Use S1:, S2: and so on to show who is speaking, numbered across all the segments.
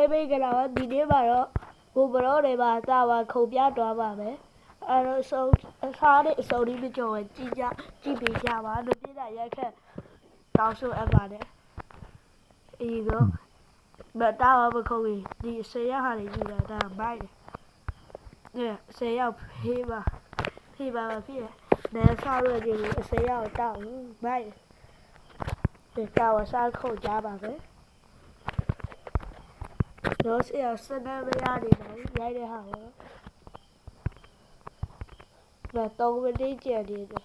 S1: လေးပေးကြတာဒီနေ့မှာတော့ကိုဘရောတွေမှာတာဝန်ခုံပြသွားပါမယ်အဲ့တော့စားတဲ့အစုံလေးမကြော်ကြည့်ပေးကြပါလို့ပြည်တာရက်ခက်တောင်းဆိုအပ်ပါတယ်အေးတော့မတာဝန်မခုံရင်ဒီ10ရက်ဟာနေကြည့်တာဒါမိုက်တယ်10ရက်ဖေးပါဖြစ်နေစားရကြည့်လို့10ရက်တောင်းမိုက်တယ်တာဝန်စားခုံကြပါမယ်တော့ဆရာစနေမရနေပါဘူးရိုက်တဲ့ဟာပေါ့ဒါ3မိနစ်ကျန်နေတယ်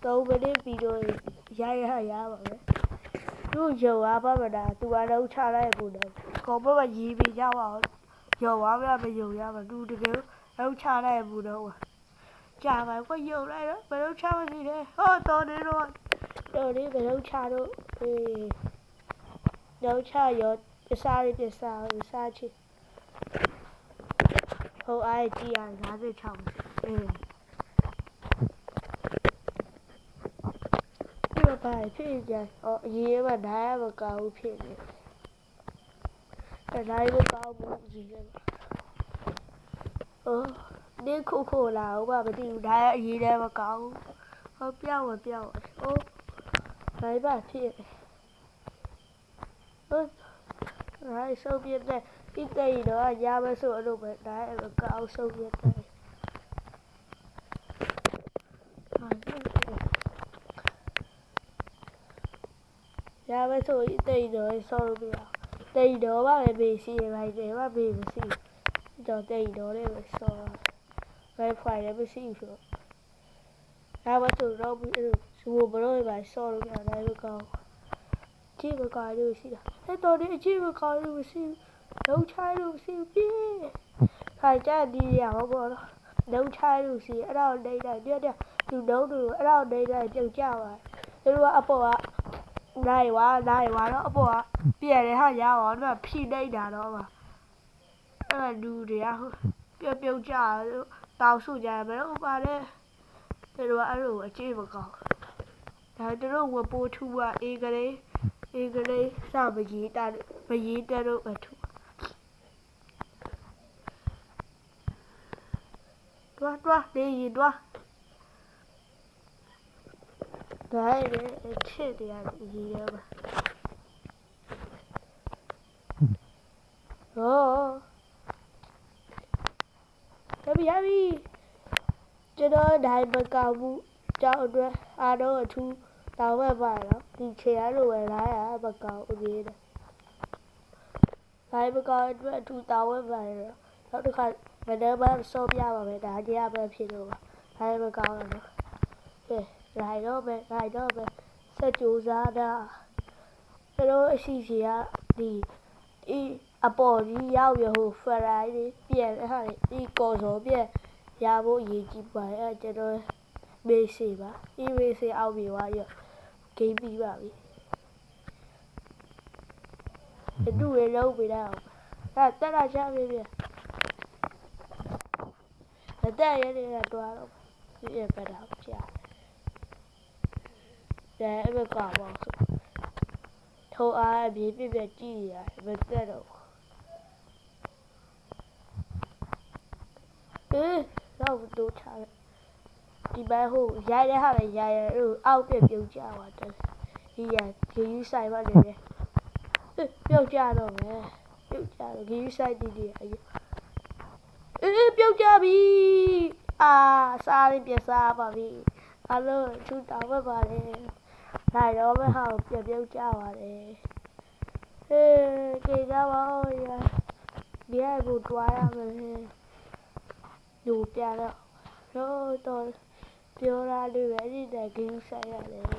S1: 3မိနစ်ပြီးတော့ရိုက်ရပါမယ်သူရုံအားပါမလားသူကတော့ချလိုက်ဘူးတော့ခေါ်မရေးပေးကြပါဦးရုံအားမရုံရပါသူတကယ်တော့ချလိုက်ဘူးတော့ကြာပါကွရုံလိုက်တော့ဘယ်လိုချမစီလဲဟောတော်နေတော့တော်နေဘယ်လိုချတော့တော့ချရောစားချင်ဟိုအားကြည့်ရ56ဒီဘာဖြစ်ကြအရေးမှာဒါရမကောင်းဖြစ်နေဒါရမကောင်းဘူးကြီးတယ်ဒီခိုလာဘာမသိဘူးဒါရအရေးတယ်မကောင်းဟောပြောင်းဒါဘာဖြစ်ရိုင်းဆုပ်ပြတဲ့ဒီတိတ်တော့ရမဆိုအဲ့လိုပဲဒါအဲ့လိုကောက်ဆုပ်ပြတဲ့ရမဆိုဒီတိတ်တော့ဆောလို့ပြတိတ်တော့ပါပဲဘေးရှိတယ်တယ်ပါဘေးမရှိတော့တိတ်တော့လည်းဆောဘယ်ဖိုင်လည်းမရှိဘူးရမဆိုတော့ဘူးအဲ့လိုစူဘလို့ပဲဆောလို့ပြတယ်လို့ကောကြည့်မကောင်းလို့ရှိတာအဲ့တော့ဒီကြည့်မကောင်းလို့ရှိလုံးချိုင်းလို့ရှိပြီခိုင်ကြဒီရပါဘောလုံးချိုင်းလို့ရှိအဲ့တော့နေတာပြတဲ့သူလုံးသူအဲ့တော့နေတာပြုတ်ကြပါသူတို့ကအပေါ်ကနိုင်ဝါတော့အပေါ်ကပြည့်တယ်ဟာရအောင်တော့ဖြိနေတာတော့ပါအဲ့လူတွေကပြုတ်ကြတောင်းစုကြဘယ်လိုပါလဲသူတို့အဲ့လိုအကြည့်မကောင်းဒါသူတို့ဝပိုးထူကအေးကလေးစမရေးတဲ့တော့အထူတွားနေရင်တွားဒါလည်းချစ်တရားရေးရပါတပီရပြီကျွန်တော်ဒိုင်မကောက်ဘူးကြောက်အတွက်အားတော့အထူးတောင်းဝက်ပါတော့ဒီချေရလိုပဲလားရမကောက်အေးတယ်ဒိုင်မကောက်အတွက်အထူးတောင်းဝက်ပါတော့နောက်တစ်ခါဘယ်တော့မှစောပြပါမယ်ဒါကြရပဲဖြစ်လို့ပါဒိုင်မကောက်တော့ရိုက်တော့ပဲစက်ကြိုးစားတာသူတို့အရှိစီကဒီအပေါ်ကြီးရောက်ရဟိုဖရိုင်းလေးပြန်ဟာဒီကော်စောပြန်ရဖို့ရည်ကြည့်ပါအဲ့ကျွန်တော်မေးစီပါမေးစီအောက်ပြီးသွားရဂိမ်းပြီးပါပြီတူရလုံးပြီးတော့တက်လာချပြီပြတက်ရနေတော့တော့ပြည့်ပတ်တော့ကြာတယ်အဲ့ဘကပေါ့ထိုးအားအပြည့်ပြည့်ကြည့်ရတယ်မတက်တော့တော့တို့ချတယ်ဒီဘက်ဟိုရိုက်တဲ့ဟာလည်းရိုက်ရအောက်ပြပြုတ်ကြပါတယ်ဒီရဂီယူဆိုင်ပါလေပြုတ်ကြတော့မယ်ပြုတ်ကြတော့ဂီယူဆိုင်ဒီပြုတ်ကြပြီစားရပြစားပါပြီအားလုံးသူတောင်းပါပါလေနိုင်တော့မဟာပြုတ်ကြပါတယ်ကြေကြပါဦးရဒီအဘူတွားရမယ်လူပြတော့ပြောရလို့ပဲဒီတကင်းဆိုင်ရတယ်ဟု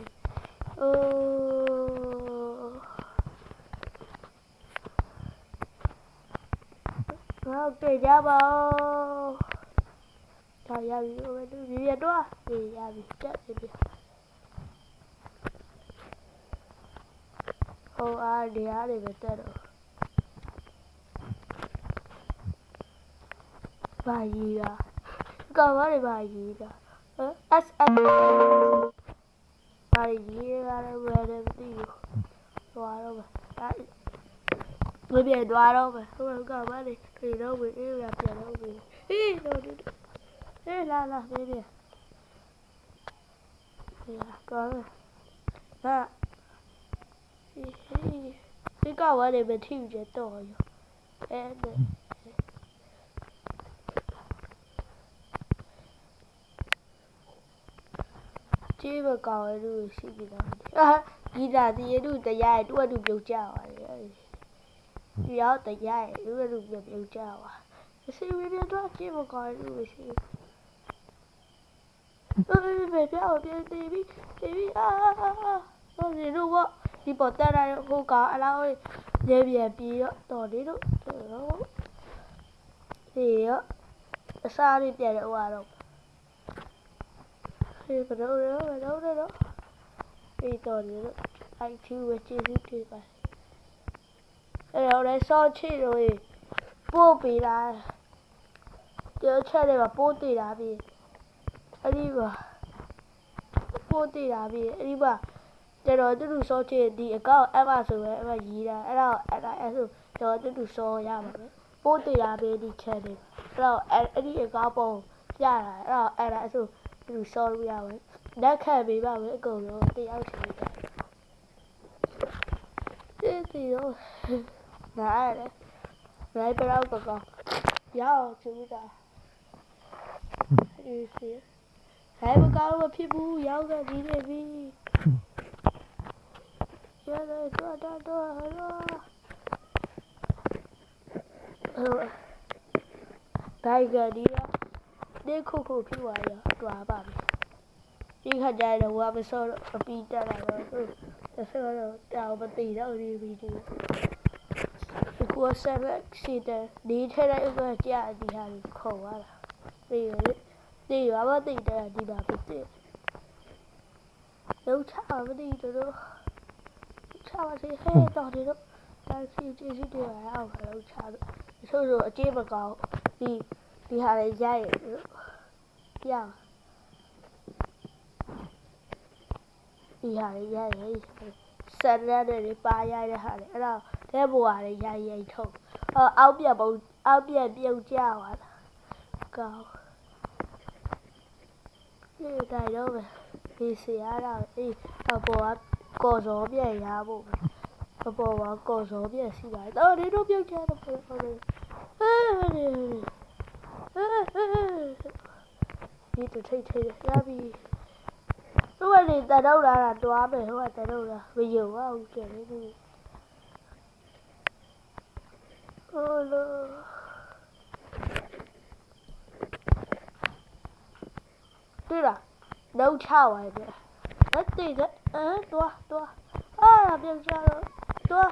S1: တ်ကဲ့ကြပါဦးဒါရပြီလူပြတော့ရပြီတက်ပြီဟိုအားဒီအားတွေပဲတက်တော့ဘာကြီးလားကောင်းပါလေဘာကြီးလားSS ဘာကြီးလားဝယ်တယ်မသိဘူးသွားတော့ Người biển đoà đâu mà không làm cả bác đi thì đâu bị yêu là biển đâu bị ý đâu đi ê là đây nè có rồi à cái câu ở đây mình thiêu chết tội em này chứ mà còn ở đây xin gì đâu gì là thì đu tại dài đu đu điều chào gió tại dài đu đu điều chào xin biết đó chứ mà còn ở đây xin về phía ở bên TV nó gì đâu á đi bỏ tay ra không có ai đâu về về bị đó tỏ đi đó thì á sao đi về được qua đâu thì vào đâu đó đi tỏ đi đó anh chưa về chưa đi phải ở đây so chi rồi bố bị là giờ chơi này mà bố tỷ là bị đi mà bố tỷ là bị đi mà để rồi tôi đủ so chơi đi có em à rồi em à gì là em rồi tôi đủ so ra mà bố tỷ là bị đi chơi đi rồi em đi có bố ra là rồi em lại rồi đủ so ra vậy đã khai bị bao cái cầu rồi thì áo chỉ thế thì thôi nãy đấy nãy bây giờ còn giáo chú ta đi xí hãy bắt đầu mà phi bu giáo ra đi đây đi giờ đây đó đây giờ đi đó đi khu phi hoài rồi tòa bà đi khai dài đầu qua bên sau đó phi ra là sau đó đào một tỷ đâu đi vì đi của xem xịt đi thế này có chả đi hàng khổ quá đi vào bao tỷ đây đi vào bên tiền đâu chả vào đi rồi đâu chả vào gì hết đó thì đâu đang xin đi vào đâu chả sau rồi chơi mà có đi hàng này dài yeah đi hàng này dài sân ra để ba dài để hàng này đó thế bùa này dài thôi áo biển biểu chào à cao như này đâu mà đi xé nào đi bùa cổ gió biển ya bùa bùa cổ gió biển xí lại đó đi đâu biểu chào đâu đi từ thấy ra đi lúc này thì tại đâu là đoá về không phải tại đâu là bây giờ quá ông kể đấy đi ôi lơ thế là đâu chào ai vậy rất tì đấy đoá làm việc sao rồi đoá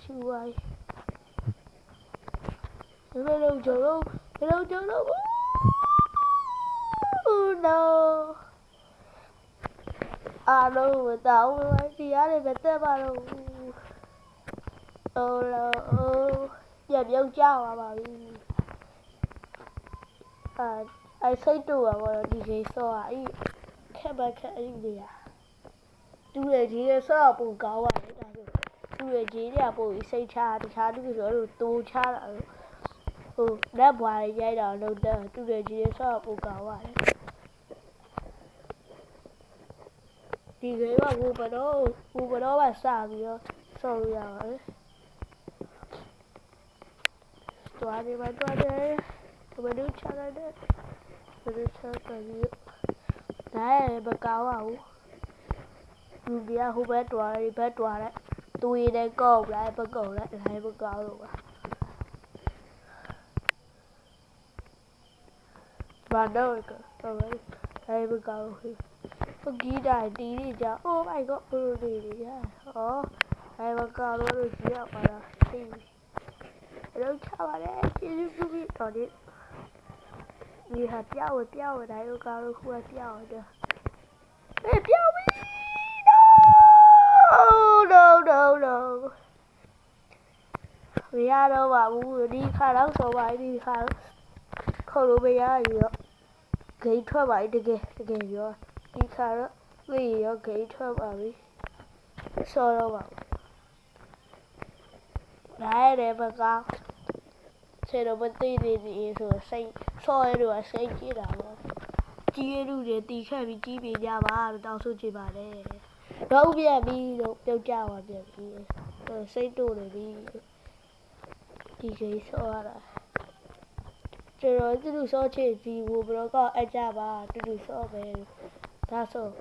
S1: chịu ai bây đâu chờ đâu no đâu mà tao mới đi á đây mà tao vào đâu giờ dâu chào à bảo đi ai xây trụ à mà đi chơi so à khép gì à tu là chỉ là sao bù cáo à tu là chỉ là bù xây cha thì cha cái rồi tu cha là đã bài giai đoạn đầu đời tu là chỉ là sao bù cáo à thì cái mà ngu vào đó bà xả gì đó sao giờ ấy tòa đi mà đứng cha đây đấy mà đứng cha cái gì đấy bà cáo à nhưng bây giờ không biết tòa đấy tôi đây cầu lại bà cầu lại hai bà cáo rồi bà đâu rồi hai bà cáo rồi ghi đại tí đi cha oh my god đi cha hai bà cáo rồi chỉ là bà đi đâu cha bà đấy chỉ giúp biết tao đi đi hạt tiêu ở đấy bà cáo rồi không hạt tiêu ở đây tiêu đi no bây giờ đâu mà muốn đi khai lắm số bài đi khai khôngรู้bây giờ gì đó cái thua bài được kìa rồi đi khai đó vì cái thua bài đi sao đâu mà 来来不高，谁都不对的你说谁说的多谁知道吗？记录的地看比基本家吧，到处去吧嘞。老便秘都要加我便秘，谁多的你，地谁说了？这种这种说起地，我不能讲爱家吧，这种说呗，他说。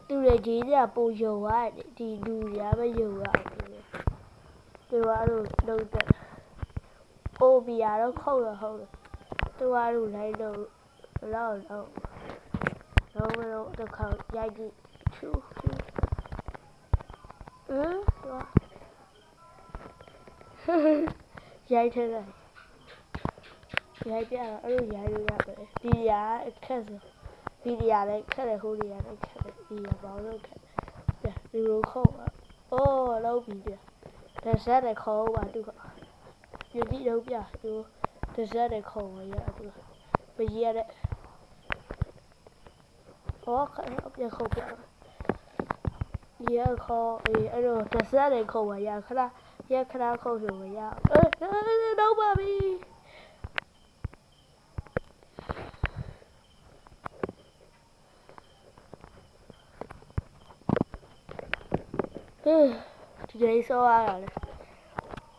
S1: သူလည်းကြီးကြပုံယုံရတယ်ဒီလူရမယုံရတယ်သူကတော့လုံးတယ်အိုဘီယာတော့ခုတ်ရဟုတ်တယ်သူကတော့လိုက်တော့လောက်တော့မလို့တစ်ခါရိုက်ကြည့်ချူရိုက်ထတယ်ရိုက်ပြတော့အဲ့လိုရိုက်လို့ရတယ်ဒီရအခက်ဆိုဒီရလည်းခက်တယ်ဟိုရလည်းခက်တယ်ဒီရဘောင်းလို့ခက်တယ်ဒီလိုခုတ်အိုးလောက်ပြီးတယ်တစ်ဆက်နဲ့ခုံးပါသူကပြည့်ပြီးတော့ပြသူတစ်ဆက်နဲ့ခုံးရသူပကြီးရတဲ့ဟောခက်ပြခုတ်ပြရခေါ်အဲ့လိုတစ်ဆက်နဲ့ခုံးရခဏခဏခုံးဆိုမရတော့ပါပြီဒီနေ့ဆောရတယ်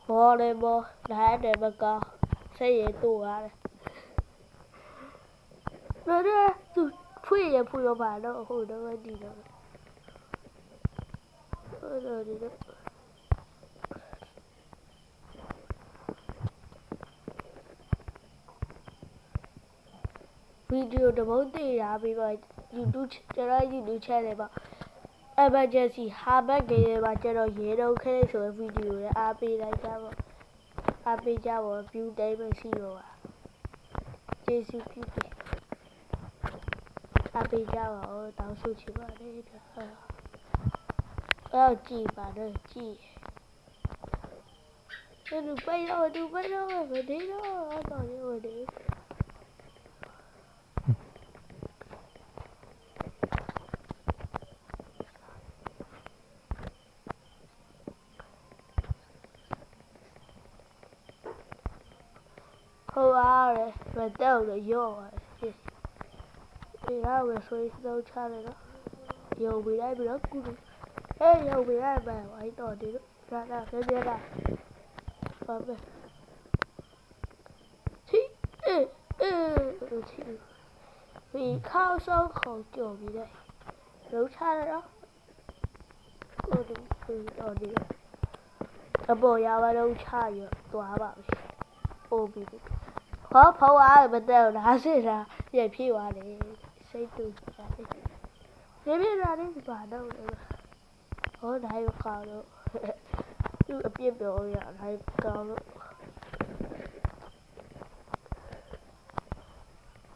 S1: ဘောလည်းဘောနိုင်တယ်မကောင်းစိတ်ရတူရတယ်ဒါသူဖွေရပါတော့ဟိုတော့ဒီတော့ဒီတော့ဗီဒီယိုတစ်ပုဒ်တည်ရပြီးတော့ YouTube ကျွန်တော် YouTube channel ပါemergency ဟာဘက်ကေးမှာကျတော့ရေတော့ခဲဆိုတဲ့ဗီဒီယိုနဲ့အားပေးလိုက်ကြပါအားပေးကြပါ view တိုင်းမရှိတော့ပါကျေးဇူးပြုတယ်အားပေးကြပါဦးတောင်းဆိုချင်ပါတယ်အဲ့ကြည့်ပါတော့ကြည့်သူပိတ်တော့မနေတော့တော့မနေဟိုအားရမတော့လို့ရော့ရတယ်ဒီကဝယ်ဆွေးတော့ချတယ်နော်ရုံပြီးလိုက်ပြီးတော့ကုရုရုံပြီးလိုက်ပဲဝိုင်းတော်တယ်လို့ဒါဖဲပြတာဘာပဲချီဒီခေါက်ဆောင်ခေါ်ကြော်ပြီးလိုက်လုံးချတယ်နော်ကိုဒီတော်တယ်အပေါ်ရပါတော့ချရသွားပါပြီအိုးပြီးဟောဖော်အားမတဲ့လားစစ်တာပြည့်ပြေးသွားတယ်စိတ်တူကြတယ်ပြည့်လာတယ်ဘာတော့လဲဟောတိုင်းကောင်းလို့သူအပြစ်ပြောရတိုင်းကောင်းလို့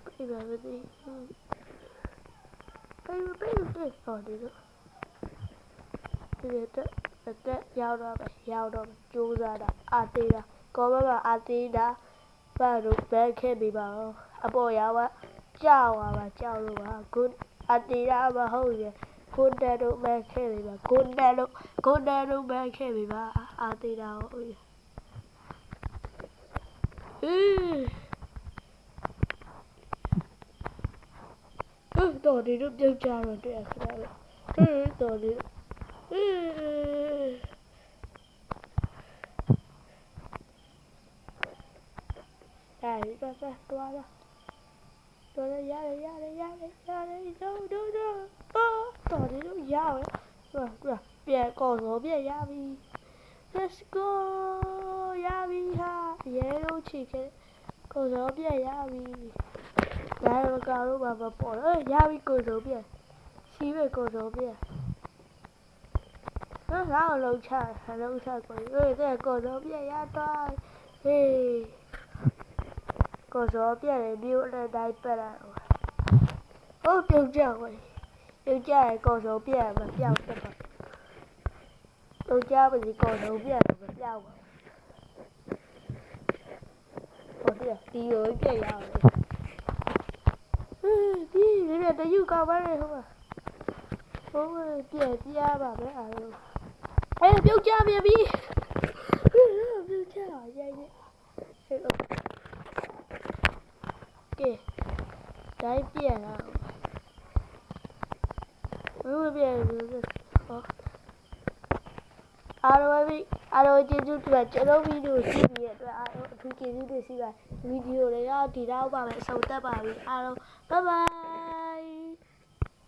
S1: ပြပါမသိပေးဟောဒီလိုဒီတက်ရောက်တော့ကြိုးစားတာအာသေးတာကောမမအာသေးတာဘာလို့ဘက်ခဲ့ပြီးပါအပေါ်ရပါကြောက်ပါကြောက်လို့ပါခုအတေးရမဟုတ်ရခုတက်တော့ဘက်ခဲ့ပြီးပါခုတက်တော့ဘက်ခဲ့ပြီးပါအာတေးတာဟုတ်ရတော်တယ်တို့ပြုတ်ကြတော့တဲ့ခါပဲတော်တယ်哎，多了，ရတယ်တော်တယ်လို့ရပဲပြန်ကော်စောပြန်ရပြီ let's go ရပြီဟာရဲလို့ချစ်ခဲ့ကော်စောပြန်ရပြီဒါရမကောလို့ဘာပေါ်ရပြီကော်စောပြန်စီးပဲကော်စောပြန်ငါ့ကိုလှုပ်ချကိုတဲ့ကော်စောပြန်ရတော့ဟေးကော်စောပြန်လေမြို့နဲ့တိုင်းပတ်လာတော့ပြုတ်ကြကော်စောပြန်မပြောက်ဆက်ပါပြုတ်ကြပါစီကော်စောပြန်မပြောက်ပါဟုတ်တယ်ဒီလိုပြန်ရအောင်ဒီတယူကောက်ပါလေဟုတ်ပါပြန်ပါပဲအားလုံးပြုတ်ကြပြန်ပြီ ရိုက်နေဟဲ့ကဲတိုင်းပြန်လာဘယ်ပြန်ဟောအားလုံးကျေးဇူးတင်ကျွန်တော်ဗီဒီယိုကြည့်ပြီးတဲ့အတွက်အားလုံးအထူးကျေးဇူးတင်ရှိပါတယ်ဗီဒီယိုလေးတော့ဒီတော့ပါမယ်အဆုံးသတ်ပါပြီအားလုံးဘိုင်ဘိုင်